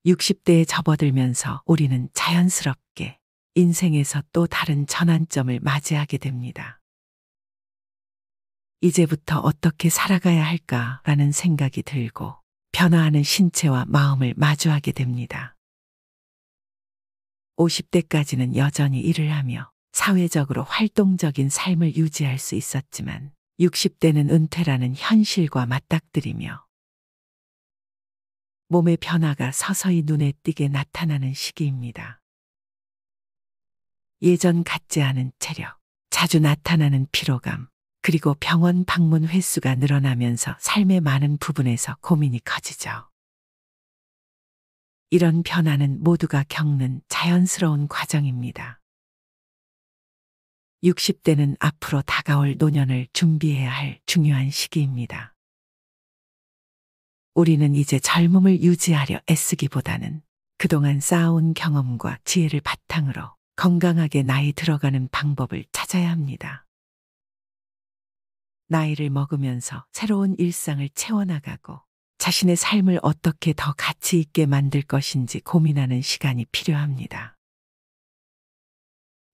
60대에 접어들면서 우리는 자연스럽게 인생에서 또 다른 전환점을 맞이하게 됩니다. 이제부터 어떻게 살아가야 할까라는 생각이 들고 변화하는 신체와 마음을 마주하게 됩니다. 50대까지는 여전히 일을 하며 사회적으로 활동적인 삶을 유지할 수 있었지만 60대는 은퇴라는 현실과 맞닥뜨리며 몸의 변화가 서서히 눈에 띄게 나타나는 시기입니다. 예전 같지 않은 체력, 자주 나타나는 피로감, 그리고 병원 방문 횟수가 늘어나면서 삶의 많은 부분에서 고민이 커지죠. 이런 변화는 모두가 겪는 자연스러운 과정입니다. 60대는 앞으로 다가올 노년을 준비해야 할 중요한 시기입니다. 우리는 이제 젊음을 유지하려 애쓰기보다는 그동안 쌓아온 경험과 지혜를 바탕으로 건강하게 나이 들어가는 방법을 찾아야 합니다. 나이를 먹으면서 새로운 일상을 채워나가고 자신의 삶을 어떻게 더 가치 있게 만들 것인지 고민하는 시간이 필요합니다.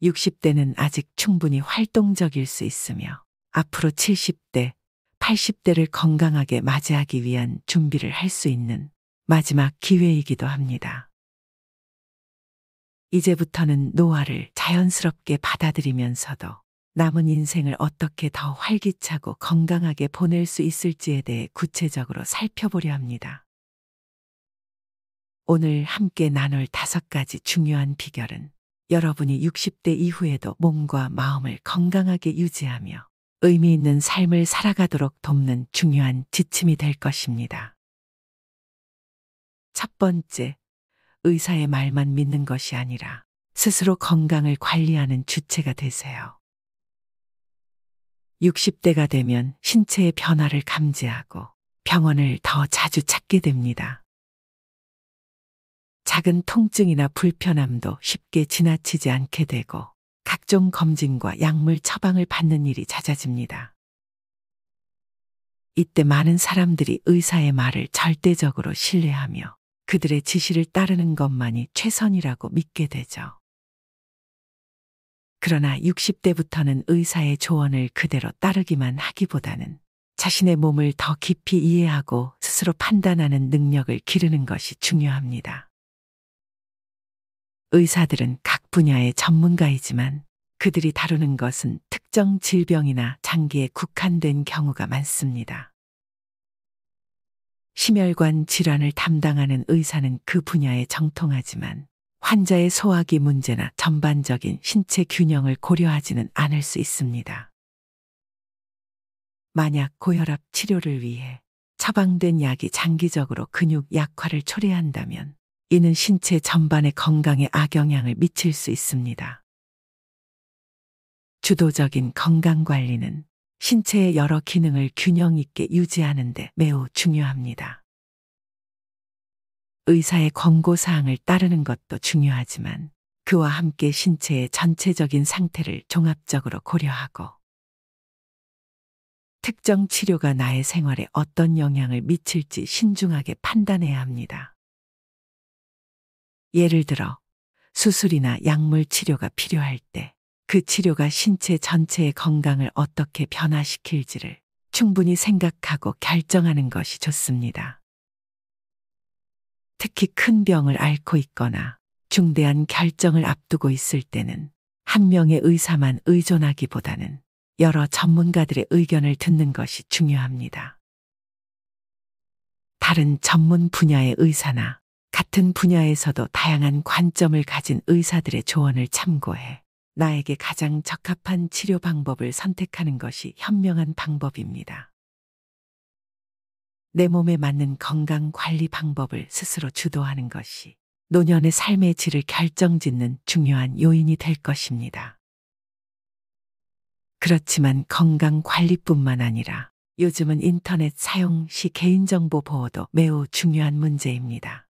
60대는 아직 충분히 활동적일 수 있으며 앞으로 70대, 80대를 건강하게 맞이하기 위한 준비를 할 수 있는 마지막 기회이기도 합니다. 이제부터는 노화를 자연스럽게 받아들이면서도 남은 인생을 어떻게 더 활기차고 건강하게 보낼 수 있을지에 대해 구체적으로 살펴보려 합니다. 오늘 함께 나눌 5가지 중요한 비결은 여러분이 60대 이후에도 몸과 마음을 건강하게 유지하며 의미 있는 삶을 살아가도록 돕는 중요한 지침이 될 것입니다. 첫 번째, 의사의 말만 믿는 것이 아니라 스스로 건강을 관리하는 주체가 되세요. 60대가 되면 신체의 변화를 감지하고 병원을 더 자주 찾게 됩니다. 작은 통증이나 불편함도 쉽게 지나치지 않게 되고 각종 검진과 약물 처방을 받는 일이 잦아집니다. 이때 많은 사람들이 의사의 말을 절대적으로 신뢰하며 그들의 지시를 따르는 것만이 최선이라고 믿게 되죠. 그러나 60대부터는 의사의 조언을 그대로 따르기만 하기보다는 자신의 몸을 더 깊이 이해하고 스스로 판단하는 능력을 기르는 것이 중요합니다. 의사들은 각 분야의 전문가이지만 그들이 다루는 것은 특정 질병이나 장기에 국한된 경우가 많습니다. 심혈관 질환을 담당하는 의사는 그 분야에 정통하지만 환자의 소화기 문제나 전반적인 신체 균형을 고려하지는 않을 수 있습니다. 만약 고혈압 치료를 위해 처방된 약이 장기적으로 근육 약화를 초래한다면 이는 신체 전반의 건강에 악영향을 미칠 수 있습니다. 주도적인 건강관리는 신체의 여러 기능을 균형 있게 유지하는 데 매우 중요합니다. 의사의 권고사항을 따르는 것도 중요하지만 그와 함께 신체의 전체적인 상태를 종합적으로 고려하고 특정 치료가 나의 생활에 어떤 영향을 미칠지 신중하게 판단해야 합니다. 예를 들어 수술이나 약물 치료가 필요할 때 그 치료가 신체 전체의 건강을 어떻게 변화시킬지를 충분히 생각하고 결정하는 것이 좋습니다. 특히 큰 병을 앓고 있거나 중대한 결정을 앞두고 있을 때는 한 명의 의사만 의존하기보다는 여러 전문가들의 의견을 듣는 것이 중요합니다. 다른 전문 분야의 의사나 같은 분야에서도 다양한 관점을 가진 의사들의 조언을 참고해 나에게 가장 적합한 치료 방법을 선택하는 것이 현명한 방법입니다. 내 몸에 맞는 건강 관리 방법을 스스로 주도하는 것이 노년의 삶의 질을 결정짓는 중요한 요인이 될 것입니다. 그렇지만 건강 관리뿐만 아니라 요즘은 인터넷 사용 시 개인정보 보호도 매우 중요한 문제입니다.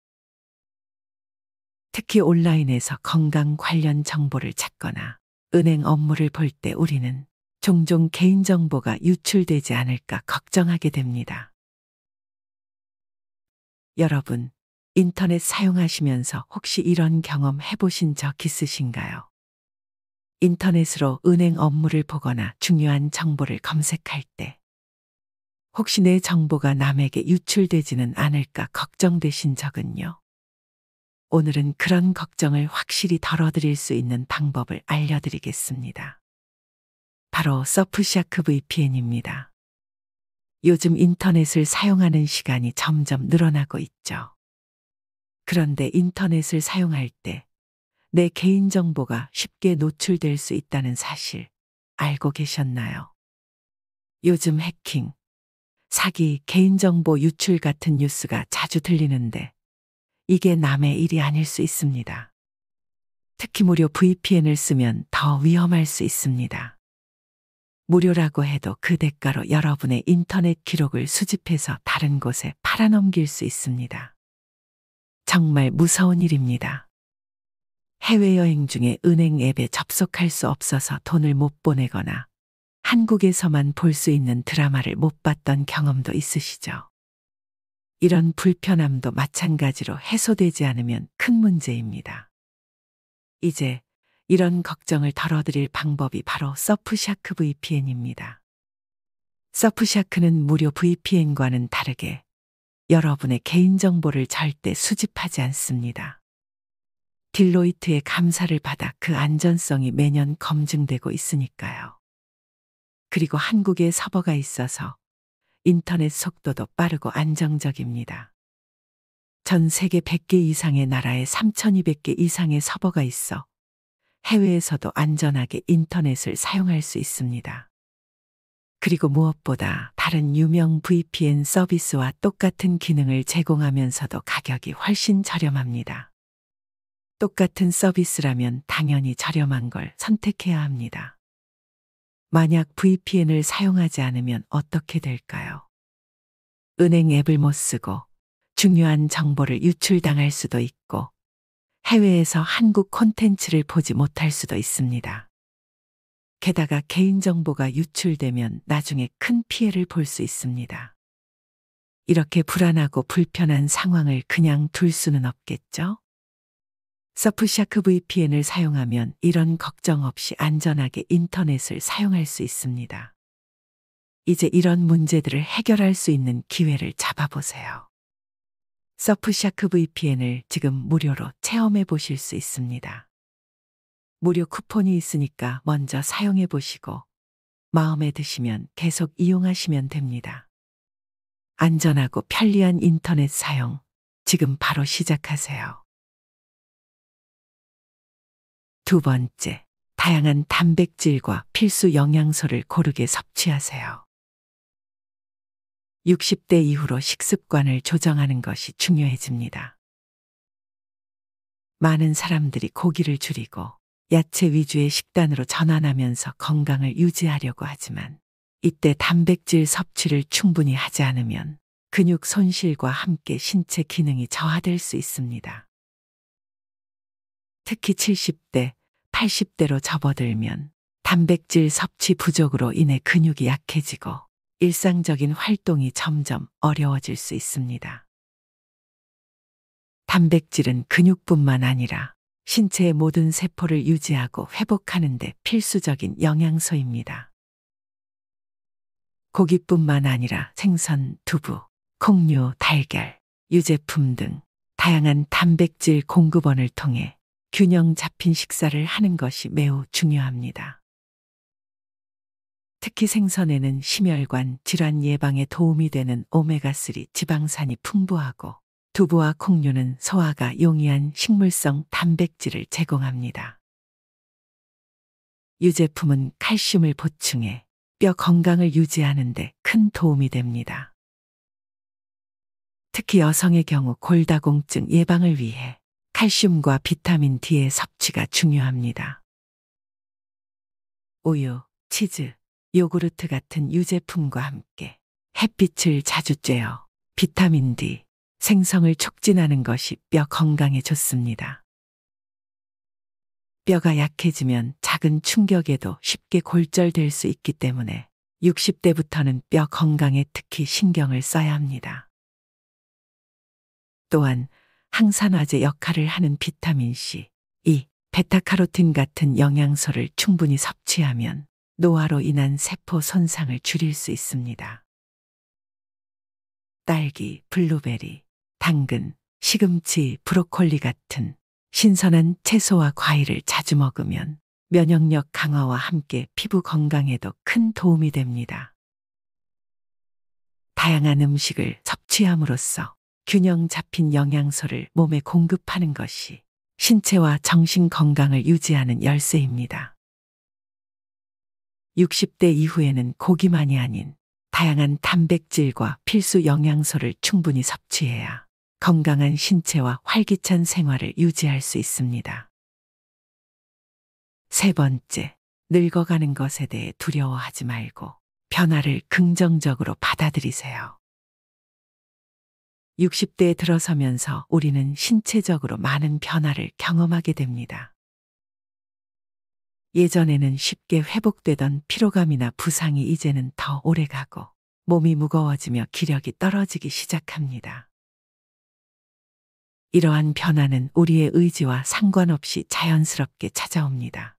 특히 온라인에서 건강 관련 정보를 찾거나 은행 업무를 볼 때 우리는 종종 개인정보가 유출되지 않을까 걱정하게 됩니다. 여러분, 인터넷 사용하시면서 혹시 이런 경험 해보신 적 있으신가요? 인터넷으로 은행 업무를 보거나 중요한 정보를 검색할 때 혹시 내 정보가 남에게 유출되지는 않을까 걱정되신 적은요? 오늘은 그런 걱정을 확실히 덜어드릴 수 있는 방법을 알려드리겠습니다. 바로 서프샤크 VPN입니다. 요즘 인터넷을 사용하는 시간이 점점 늘어나고 있죠. 그런데 인터넷을 사용할 때 내 개인정보가 쉽게 노출될 수 있다는 사실 알고 계셨나요? 요즘 해킹, 사기, 개인정보 유출 같은 뉴스가 자주 들리는데 이게 남의 일이 아닐 수 있습니다. 특히 무료 VPN을 쓰면 더 위험할 수 있습니다. 무료라고 해도 그 대가로 여러분의 인터넷 기록을 수집해서 다른 곳에 팔아넘길 수 있습니다. 정말 무서운 일입니다. 해외여행 중에 은행 앱에 접속할 수 없어서 돈을 못 보내거나 한국에서만 볼 수 있는 드라마를 못 봤던 경험도 있으시죠? 이런 불편함도 마찬가지로 해소되지 않으면 큰 문제입니다. 이제 이런 걱정을 덜어드릴 방법이 바로 서프샤크 VPN입니다. 서프샤크는 무료 VPN과는 다르게 여러분의 개인정보를 절대 수집하지 않습니다. 딜로이트의 감사를 받아 그 안전성이 매년 검증되고 있으니까요. 그리고 한국에 서버가 있어서 인터넷 속도도 빠르고 안정적입니다. 전 세계 100개 이상의 나라에 3,200개 이상의 서버가 있어 해외에서도 안전하게 인터넷을 사용할 수 있습니다. 그리고 무엇보다 다른 유명 VPN 서비스와 똑같은 기능을 제공하면서도 가격이 훨씬 저렴합니다. 똑같은 서비스라면 당연히 저렴한 걸 선택해야 합니다. 만약 VPN을 사용하지 않으면 어떻게 될까요? 은행 앱을 못 쓰고 중요한 정보를 유출당할 수도 있고 해외에서 한국 콘텐츠를 보지 못할 수도 있습니다. 게다가 개인정보가 유출되면 나중에 큰 피해를 볼 수 있습니다. 이렇게 불안하고 불편한 상황을 그냥 둘 수는 없겠죠? 서프샤크 VPN을 사용하면 이런 걱정 없이 안전하게 인터넷을 사용할 수 있습니다. 이제 이런 문제들을 해결할 수 있는 기회를 잡아보세요. 서프샤크 VPN을 지금 무료로 체험해 보실 수 있습니다. 무료 쿠폰이 있으니까 먼저 사용해 보시고 마음에 드시면 계속 이용하시면 됩니다. 안전하고 편리한 인터넷 사용 지금 바로 시작하세요. 두 번째, 다양한 단백질과 필수 영양소를 고르게 섭취하세요. 60대 이후로 식습관을 조정하는 것이 중요해집니다. 많은 사람들이 고기를 줄이고 야채 위주의 식단으로 전환하면서 건강을 유지하려고 하지만 이때 단백질 섭취를 충분히 하지 않으면 근육 손실과 함께 신체 기능이 저하될 수 있습니다. 특히 70대, 80대로 접어들면 단백질 섭취 부족으로 인해 근육이 약해지고 일상적인 활동이 점점 어려워질 수 있습니다. 단백질은 근육뿐만 아니라 신체의 모든 세포를 유지하고 회복하는 데 필수적인 영양소입니다. 고기뿐만 아니라 생선, 두부, 콩류, 달걀, 유제품 등 다양한 단백질 공급원을 통해 균형 잡힌 식사를 하는 것이 매우 중요합니다. 특히 생선에는 심혈관 질환 예방에 도움이 되는 오메가3 지방산이 풍부하고 두부와 콩류는 소화가 용이한 식물성 단백질을 제공합니다. 유제품은 칼슘을 보충해 뼈 건강을 유지하는 데 큰 도움이 됩니다. 특히 여성의 경우 골다공증 예방을 위해 칼슘과 비타민 D의 섭취가 중요합니다. 우유, 치즈, 요구르트 같은 유제품과 함께 햇빛을 자주 쬐어 비타민 D, 생성을 촉진하는 것이 뼈 건강에 좋습니다. 뼈가 약해지면 작은 충격에도 쉽게 골절될 수 있기 때문에 60대부터는 뼈 건강에 특히 신경을 써야 합니다. 또한 항산화제 역할을 하는 비타민C, E, 베타카로틴 같은 영양소를 충분히 섭취하면 노화로 인한 세포 손상을 줄일 수 있습니다. 딸기, 블루베리, 당근, 시금치, 브로콜리 같은 신선한 채소와 과일을 자주 먹으면 면역력 강화와 함께 피부 건강에도 큰 도움이 됩니다. 다양한 음식을 섭취함으로써 균형 잡힌 영양소를 몸에 공급하는 것이 신체와 정신 건강을 유지하는 열쇠입니다. 60대 이후에는 고기만이 아닌 다양한 단백질과 필수 영양소를 충분히 섭취해야 건강한 신체와 활기찬 생활을 유지할 수 있습니다. 세 번째, 늙어가는 것에 대해 두려워하지 말고 변화를 긍정적으로 받아들이세요. 60대에 들어서면서 우리는 신체적으로 많은 변화를 경험하게 됩니다. 예전에는 쉽게 회복되던 피로감이나 부상이 이제는 더 오래가고 몸이 무거워지며 기력이 떨어지기 시작합니다. 이러한 변화는 우리의 의지와 상관없이 자연스럽게 찾아옵니다.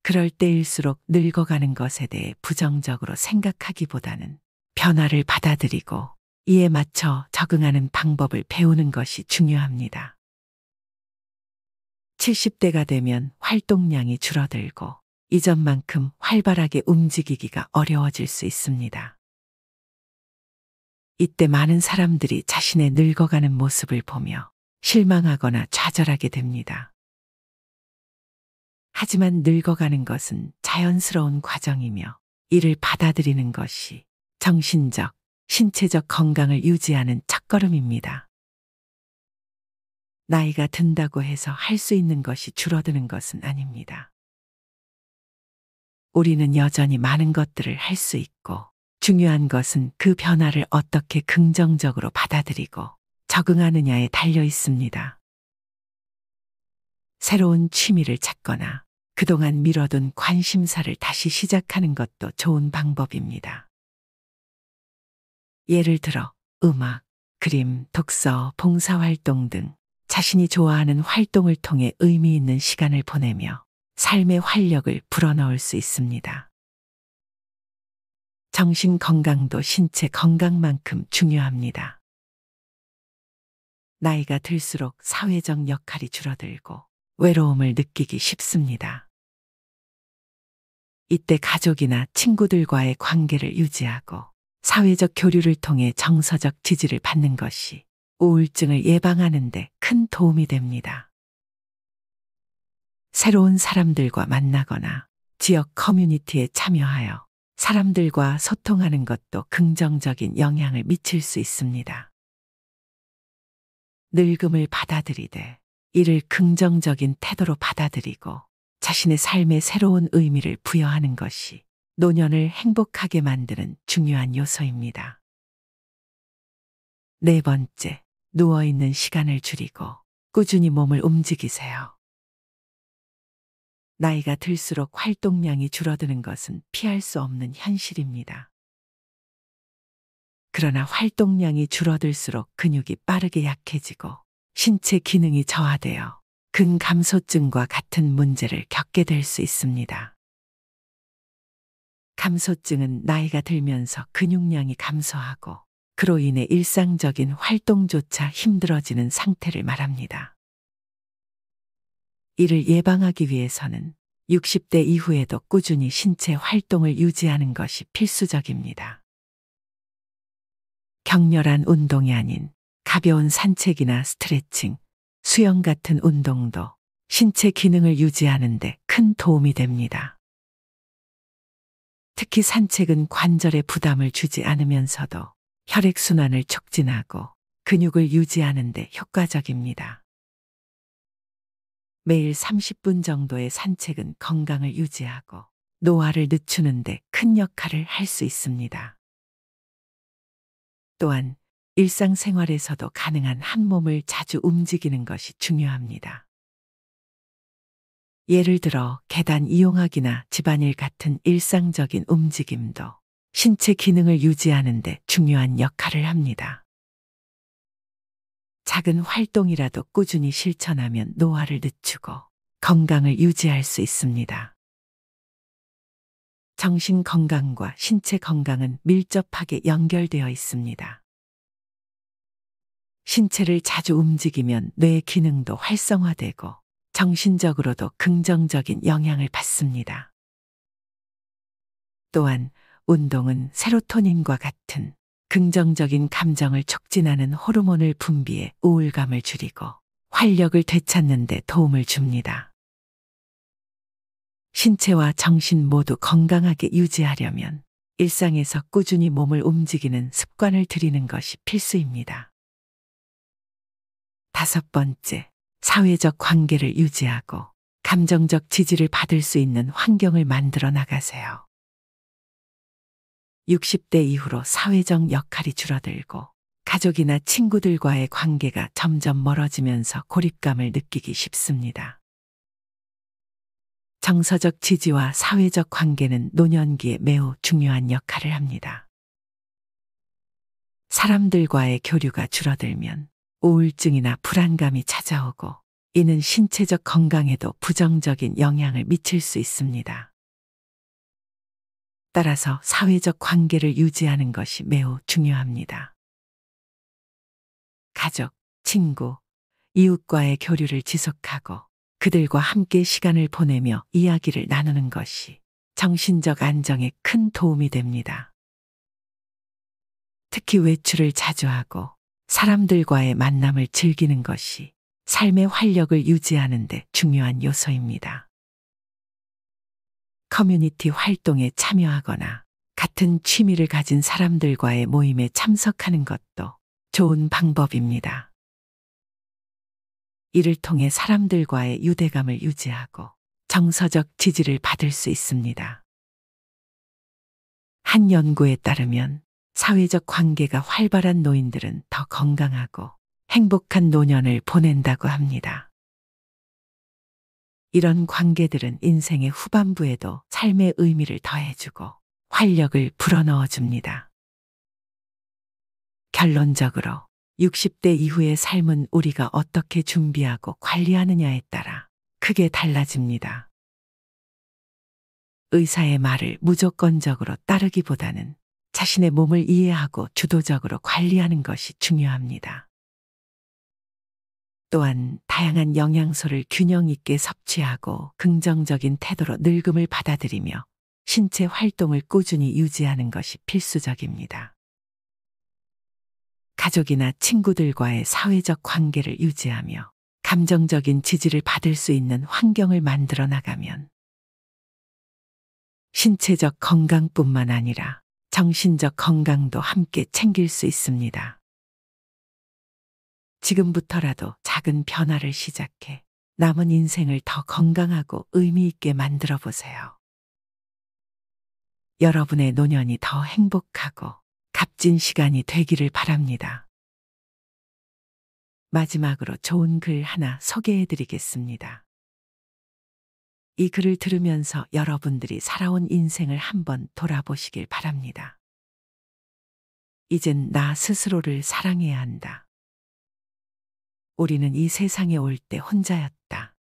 그럴 때일수록 늙어가는 것에 대해 부정적으로 생각하기보다는 변화를 받아들이고 이에 맞춰 적응하는 방법을 배우는 것이 중요합니다. 70대가 되면 활동량이 줄어들고 이전만큼 활발하게 움직이기가 어려워질 수 있습니다. 이때 많은 사람들이 자신의 늙어가는 모습을 보며 실망하거나 좌절하게 됩니다. 하지만 늙어가는 것은 자연스러운 과정이며 이를 받아들이는 것이 정신적, 신체적 건강을 유지하는 첫걸음입니다. 나이가 든다고 해서 할 수 있는 것이 줄어드는 것은 아닙니다. 우리는 여전히 많은 것들을 할 수 있고 중요한 것은 그 변화를 어떻게 긍정적으로 받아들이고 적응하느냐에 달려 있습니다. 새로운 취미를 찾거나 그동안 미뤄둔 관심사를 다시 시작하는 것도 좋은 방법입니다. 예를 들어 음악, 그림, 독서, 봉사활동 등 자신이 좋아하는 활동을 통해 의미 있는 시간을 보내며 삶의 활력을 불어넣을 수 있습니다. 정신 건강도 신체 건강만큼 중요합니다. 나이가 들수록 사회적 역할이 줄어들고 외로움을 느끼기 쉽습니다. 이때 가족이나 친구들과의 관계를 유지하고 사회적 교류를 통해 정서적 지지를 받는 것이 우울증을 예방하는 데 큰 도움이 됩니다. 새로운 사람들과 만나거나 지역 커뮤니티에 참여하여 사람들과 소통하는 것도 긍정적인 영향을 미칠 수 있습니다. 늙음을 받아들이되 이를 긍정적인 태도로 받아들이고 자신의 삶에 새로운 의미를 부여하는 것이 노년을 행복하게 만드는 중요한 요소입니다. 네 번째, 누워있는 시간을 줄이고 꾸준히 몸을 움직이세요. 나이가 들수록 활동량이 줄어드는 것은 피할 수 없는 현실입니다. 그러나 활동량이 줄어들수록 근육이 빠르게 약해지고 신체 기능이 저하되어 근감소증과 같은 문제를 겪게 될 수 있습니다. 감소증은 나이가 들면서 근육량이 감소하고 그로 인해 일상적인 활동조차 힘들어지는 상태를 말합니다. 이를 예방하기 위해서는 60대 이후에도 꾸준히 신체 활동을 유지하는 것이 필수적입니다. 격렬한 운동이 아닌 가벼운 산책이나 스트레칭, 수영 같은 운동도 신체 기능을 유지하는 데 큰 도움이 됩니다. 특히 산책은 관절에 부담을 주지 않으면서도 혈액순환을 촉진하고 근육을 유지하는 데 효과적입니다. 매일 30분 정도의 산책은 건강을 유지하고 노화를 늦추는 데 큰 역할을 할 수 있습니다. 또한 일상생활에서도 가능한 한 몸을 자주 움직이는 것이 중요합니다. 예를 들어 계단 이용하기나 집안일 같은 일상적인 움직임도 신체 기능을 유지하는 데 중요한 역할을 합니다. 작은 활동이라도 꾸준히 실천하면 노화를 늦추고 건강을 유지할 수 있습니다. 정신 건강과 신체 건강은 밀접하게 연결되어 있습니다. 신체를 자주 움직이면 뇌 기능도 활성화되고 정신적으로도 긍정적인 영향을 받습니다. 또한 운동은 세로토닌과 같은 긍정적인 감정을 촉진하는 호르몬을 분비해 우울감을 줄이고 활력을 되찾는 데 도움을 줍니다. 신체와 정신 모두 건강하게 유지하려면 일상에서 꾸준히 몸을 움직이는 습관을 들이는 것이 필수입니다. 5번째, 사회적 관계를 유지하고 감정적 지지를 받을 수 있는 환경을 만들어 나가세요. 60대 이후로 사회적 역할이 줄어들고 가족이나 친구들과의 관계가 점점 멀어지면서 고립감을 느끼기 쉽습니다. 정서적 지지와 사회적 관계는 노년기에 매우 중요한 역할을 합니다. 사람들과의 교류가 줄어들면 우울증이나 불안감이 찾아오고 이는 신체적 건강에도 부정적인 영향을 미칠 수 있습니다. 따라서 사회적 관계를 유지하는 것이 매우 중요합니다. 가족, 친구, 이웃과의 교류를 지속하고 그들과 함께 시간을 보내며 이야기를 나누는 것이 정신적 안정에 큰 도움이 됩니다. 특히 외출을 자주 하고 사람들과의 만남을 즐기는 것이 삶의 활력을 유지하는 데 중요한 요소입니다. 커뮤니티 활동에 참여하거나 같은 취미를 가진 사람들과의 모임에 참석하는 것도 좋은 방법입니다. 이를 통해 사람들과의 유대감을 유지하고 정서적 지지를 받을 수 있습니다. 한 연구에 따르면 사회적 관계가 활발한 노인들은 더 건강하고 행복한 노년을 보낸다고 합니다. 이런 관계들은 인생의 후반부에도 삶의 의미를 더해주고 활력을 불어넣어 줍니다. 결론적으로 60대 이후의 삶은 우리가 어떻게 준비하고 관리하느냐에 따라 크게 달라집니다. 의사의 말을 무조건적으로 따르기보다는 자신의 몸을 이해하고 주도적으로 관리하는 것이 중요합니다. 또한 다양한 영양소를 균형 있게 섭취하고 긍정적인 태도로 늙음을 받아들이며 신체 활동을 꾸준히 유지하는 것이 필수적입니다. 가족이나 친구들과의 사회적 관계를 유지하며 감정적인 지지를 받을 수 있는 환경을 만들어 나가면 신체적 건강뿐만 아니라 정신적 건강도 함께 챙길 수 있습니다. 지금부터라도 작은 변화를 시작해 남은 인생을 더 건강하고 의미 있게 만들어 보세요. 여러분의 노년이 더 행복하고 값진 시간이 되기를 바랍니다. 마지막으로 좋은 글 하나 소개해 드리겠습니다. 이 글을 들으면서 여러분들이 살아온 인생을 한번 돌아보시길 바랍니다. 이젠 나 스스로를 사랑해야 한다. 우리는 이 세상에 올 때 혼자였다.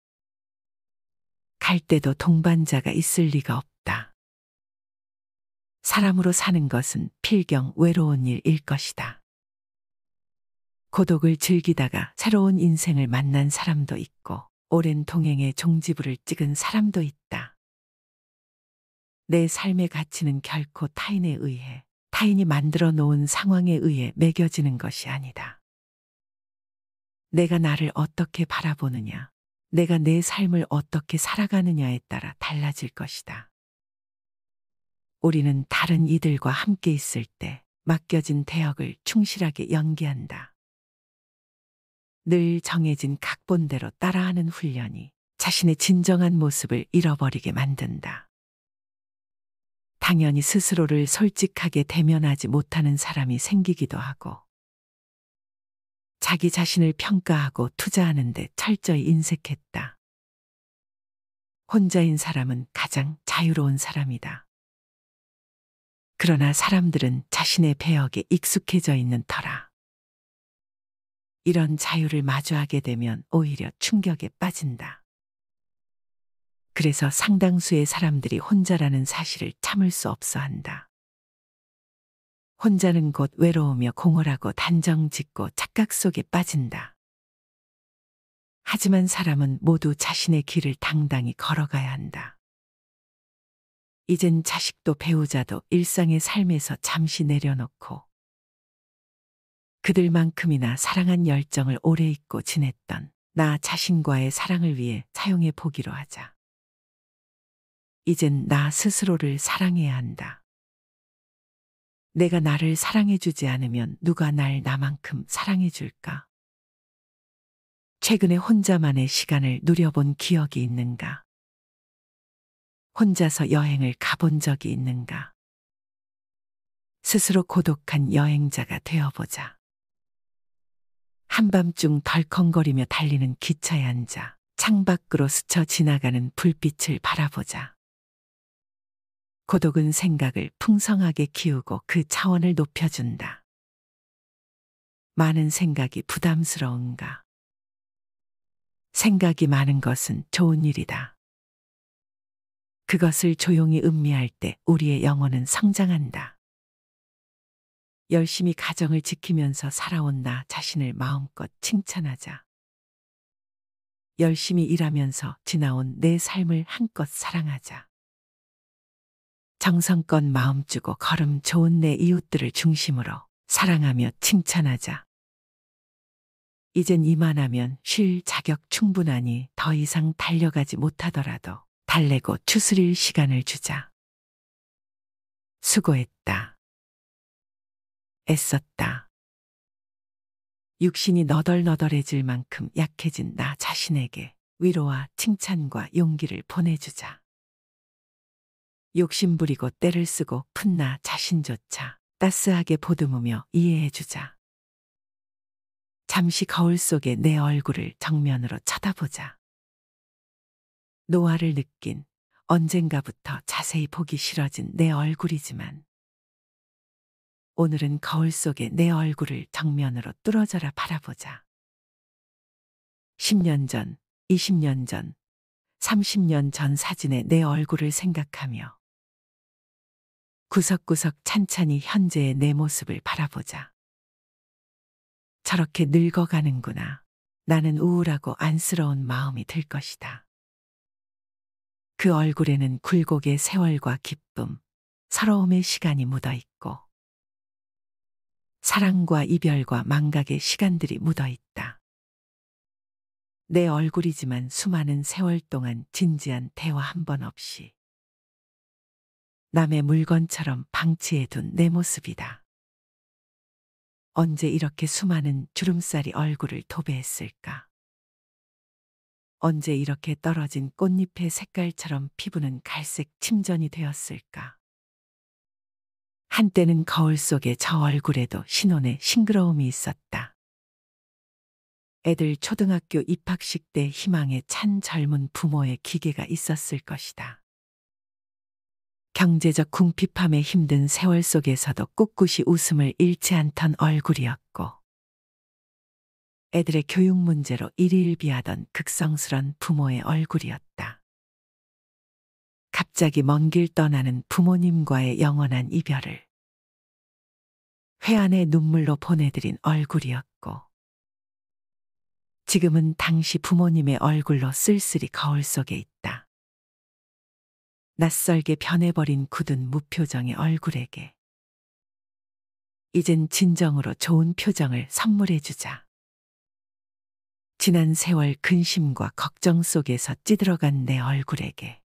갈 때도 동반자가 있을 리가 없다. 사람으로 사는 것은 필경 외로운 일일 것이다. 고독을 즐기다가 새로운 인생을 만난 사람도 있고 오랜 동행의 종지부를 찍은 사람도 있다. 내 삶의 가치는 결코 타인에 의해, 타인이 만들어 놓은 상황에 의해 매겨지는 것이 아니다. 내가 나를 어떻게 바라보느냐, 내가 내 삶을 어떻게 살아가느냐에 따라 달라질 것이다. 우리는 다른 이들과 함께 있을 때 맡겨진 대역을 충실하게 연기한다. 늘 정해진 각본대로 따라하는 훈련이 자신의 진정한 모습을 잃어버리게 만든다. 당연히 스스로를 솔직하게 대면하지 못하는 사람이 생기기도 하고 자기 자신을 평가하고 투자하는 데 철저히 인색했다. 혼자인 사람은 가장 자유로운 사람이다. 그러나 사람들은 자신의 배역에 익숙해져 있는 터라 이런 자유를 마주하게 되면 오히려 충격에 빠진다. 그래서 상당수의 사람들이 혼자라는 사실을 참을 수 없어 한다. 혼자는 곧 외로우며 공허하고 단정짓고 착각 속에 빠진다. 하지만 사람은 모두 자신의 길을 당당히 걸어가야 한다. 이젠 자식도 배우자도 일상의 삶에서 잠시 내려놓고 그들만큼이나 사랑한 열정을 오래 잊고 지냈던 나 자신과의 사랑을 위해 사용해 보기로 하자. 이젠 나 스스로를 사랑해야 한다. 내가 나를 사랑해주지 않으면 누가 날 나만큼 사랑해줄까? 최근에 혼자만의 시간을 누려본 기억이 있는가? 혼자서 여행을 가본 적이 있는가? 스스로 고독한 여행자가 되어보자. 한밤중 덜컹거리며 달리는 기차에 앉아 창밖으로 스쳐 지나가는 불빛을 바라보자. 고독은 생각을 풍성하게 키우고 그 차원을 높여준다. 많은 생각이 부담스러운가? 생각이 많은 것은 좋은 일이다. 그것을 조용히 음미할 때 우리의 영혼은 성장한다. 열심히 가정을 지키면서 살아온 나 자신을 마음껏 칭찬하자. 열심히 일하면서 지나온 내 삶을 한껏 사랑하자. 정성껏 마음 주고 걸음 좋은 내 이웃들을 중심으로 사랑하며 칭찬하자. 이젠 이만하면 쉴 자격 충분하니 더 이상 달려가지 못하더라도 달래고 추스릴 시간을 주자. 수고했다. 애썼다. 육신이 너덜너덜해질 만큼 약해진 나 자신에게 위로와 칭찬과 용기를 보내주자. 욕심부리고 때를 쓰고 푼 나 자신조차 따스하게 보듬으며 이해해주자. 잠시 거울 속에 내 얼굴을 정면으로 쳐다보자. 노화를 느낀 언젠가부터 자세히 보기 싫어진 내 얼굴이지만 오늘은 거울 속에 내 얼굴을 정면으로 뚫어져라 바라보자. 10년 전, 20년 전, 30년 전 사진의 내 얼굴을 생각하며 구석구석 찬찬히 현재의 내 모습을 바라보자. 저렇게 늙어가는구나. 나는 우울하고 안쓰러운 마음이 들 것이다. 그 얼굴에는 굴곡의 세월과 기쁨, 서러움의 시간이 묻어 있고 사랑과 이별과 망각의 시간들이 묻어 있다. 내 얼굴이지만 수많은 세월 동안 진지한 대화 한 번 없이 남의 물건처럼 방치해둔 내 모습이다. 언제 이렇게 수많은 주름살이 얼굴을 도배했을까? 언제 이렇게 떨어진 꽃잎의 색깔처럼 피부는 갈색 침전이 되었을까? 한때는 거울 속에 저 얼굴에도 신혼의 싱그러움이 있었다. 애들 초등학교 입학식 때 희망에 찬 젊은 부모의 기계가 있었을 것이다. 경제적 궁핍함에 힘든 세월 속에서도 꿋꿋이 웃음을 잃지 않던 얼굴이었고 애들의 교육 문제로 일희일비하던 극성스런 부모의 얼굴이었다. 갑자기 먼 길 떠나는 부모님과의 영원한 이별을 회한의 눈물로 보내드린 얼굴이었고 지금은 당시 부모님의 얼굴로 쓸쓸히 거울 속에 있다. 낯설게 변해버린 굳은 무표정의 얼굴에게 이젠 진정으로 좋은 표정을 선물해주자. 지난 세월 근심과 걱정 속에서 찌들어간 내 얼굴에게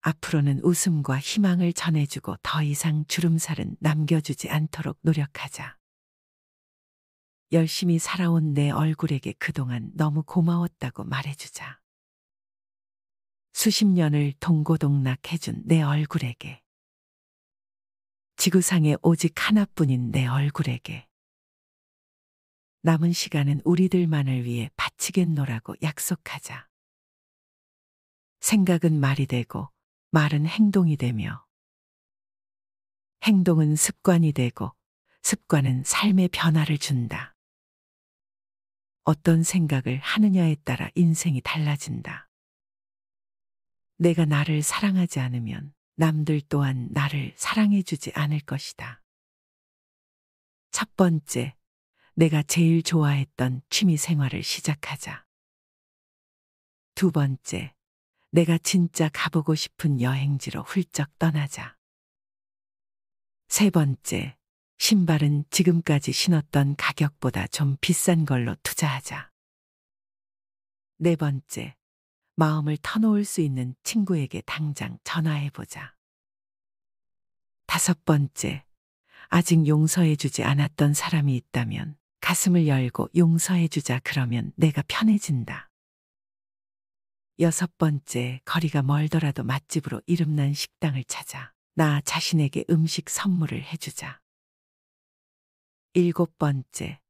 앞으로는 웃음과 희망을 전해주고 더 이상 주름살은 남겨주지 않도록 노력하자. 열심히 살아온 내 얼굴에게 그동안 너무 고마웠다고 말해주자. 수십 년을 동고동락해준 내 얼굴에게 지구상에 오직 하나뿐인 내 얼굴에게 남은 시간은 우리들만을 위해 바치겠노라고 약속하자. 생각은 말이 되고 말은 행동이 되며 행동은 습관이 되고 습관은 삶의 변화를 준다. 어떤 생각을 하느냐에 따라 인생이 달라진다. 내가 나를 사랑하지 않으면 남들 또한 나를 사랑해주지 않을 것이다. 첫 번째, 내가 제일 좋아했던 취미 생활을 시작하자. 두 번째, 내가 진짜 가보고 싶은 여행지로 훌쩍 떠나자. 세 번째, 신발은 지금까지 신었던 가격보다 좀 비싼 걸로 투자하자. 네 번째, 마음을 터놓을 수 있는 친구에게 당장 전화해보자. 다섯 번째, 아직 용서해주지 않았던 사람이 있다면 가슴을 열고 용서해주자. 그러면 내가 편해진다. 여섯 번째, 거리가 멀더라도 맛집으로 이름난 식당을 찾아 나 자신에게 음식 선물을 해주자. 일곱 번째,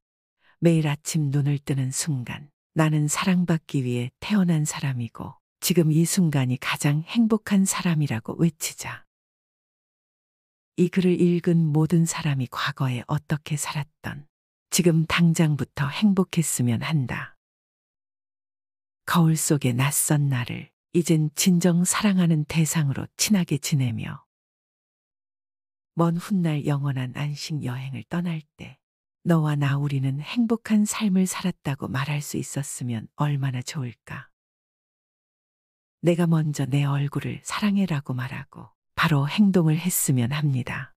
매일 아침 눈을 뜨는 순간 나는 사랑받기 위해 태어난 사람이고 지금 이 순간이 가장 행복한 사람이라고 외치자. 이 글을 읽은 모든 사람이 과거에 어떻게 살았던 지금 당장부터 행복했으면 한다. 거울 속의 낯선 나를 이젠 진정 사랑하는 대상으로 친하게 지내며 먼 훗날 영원한 안식 여행을 떠날 때 너와 나 우리는 행복한 삶을 살았다고 말할 수 있었으면 얼마나 좋을까. 내가 먼저 내 얼굴을 사랑해라고 말하고 바로 행동을 했으면 합니다.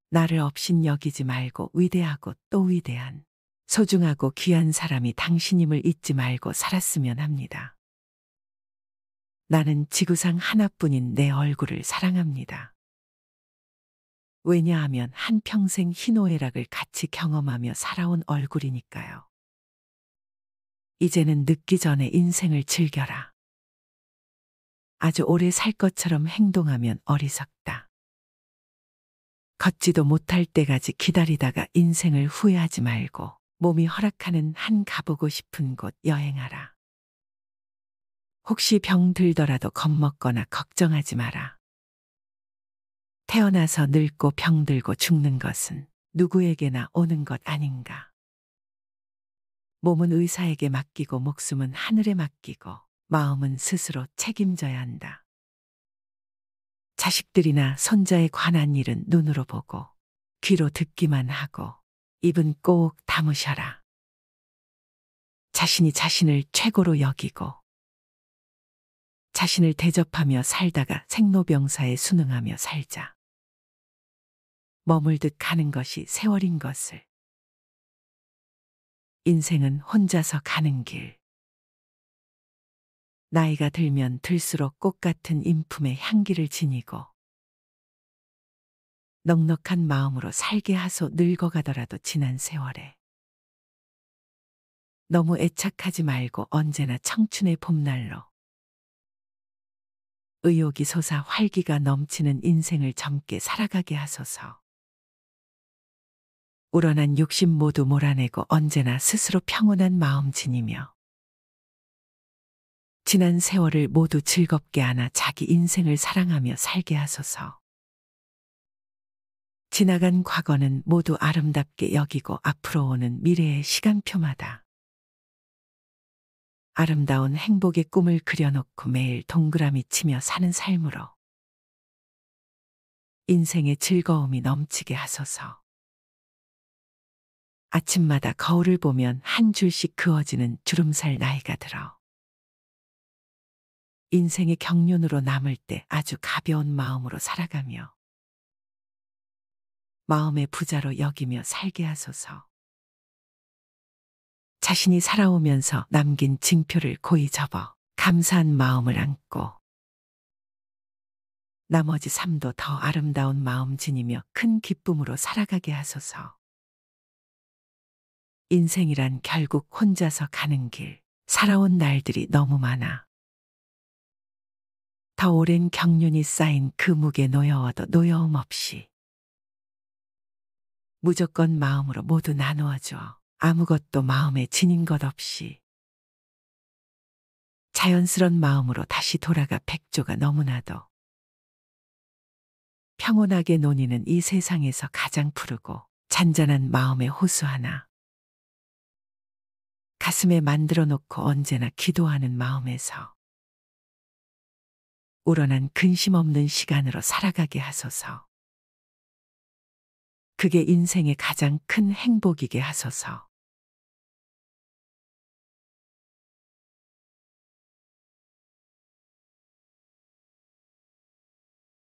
나를 없인 여기지 말고 위대하고 또 위대한 소중하고 귀한 사람이 당신임을 잊지 말고 살았으면 합니다. 나는 지구상 하나뿐인 내 얼굴을 사랑합니다. 왜냐하면 한평생 희노애락을 같이 경험하며 살아온 얼굴이니까요. 이제는 늦기 전에 인생을 즐겨라. 아주 오래 살 것처럼 행동하면 어리석다. 걷지도 못할 때까지 기다리다가 인생을 후회하지 말고 몸이 허락하는 한 가보고 싶은 곳 여행하라. 혹시 병 들더라도 겁먹거나 걱정하지 마라. 태어나서 늙고 병들고 죽는 것은 누구에게나 오는 것 아닌가. 몸은 의사에게 맡기고 목숨은 하늘에 맡기고 마음은 스스로 책임져야 한다. 자식들이나 손자에 관한 일은 눈으로 보고 귀로 듣기만 하고 입은 꼭 다무셔라. 자신이 자신을 최고로 여기고 자신을 대접하며 살다가 생로병사에 순응하며 살자. 머물듯 가는 것이 세월인 것을. 인생은 혼자서 가는 길. 나이가 들면 들수록 꽃 같은 인품의 향기를 지니고 넉넉한 마음으로 살게 하소. 늙어가더라도 지난 세월에 너무 애착하지 말고 언제나 청춘의 봄날로 의욕이 솟아 활기가 넘치는 인생을 젊게 살아가게 하소서. 우러난 욕심 모두 몰아내고 언제나 스스로 평온한 마음 지니며 지난 세월을 모두 즐겁게 안아 자기 인생을 사랑하며 살게 하소서. 지나간 과거는 모두 아름답게 여기고 앞으로 오는 미래의 시간표마다 아름다운 행복의 꿈을 그려놓고 매일 동그라미 치며 사는 삶으로 인생의 즐거움이 넘치게 하소서. 아침마다 거울을 보면 한 줄씩 그어지는 주름살 나이가 들어 인생의 경륜으로 남을 때 아주 가벼운 마음으로 살아가며 마음의 부자로 여기며 살게 하소서. 자신이 살아오면서 남긴 징표를 고이 접어 감사한 마음을 안고 나머지 삶도 더 아름다운 마음 지니며 큰 기쁨으로 살아가게 하소서. 인생이란 결국 혼자서 가는 길, 살아온 날들이 너무 많아. 더 오랜 경륜이 쌓인 그 무게 노여워도 노여움 없이 무조건 마음으로 모두 나누어줘. 아무것도 마음에 지닌 것 없이 자연스런 마음으로 다시 돌아가 백조가 너무나도 평온하게 논이는 이 세상에서 가장 푸르고 잔잔한 마음의 호수 하나. 가슴에 만들어 놓고 언제나 기도하는 마음에서 우러난 근심 없는 시간으로 살아가게 하소서. 그게 인생의 가장 큰 행복이게 하소서.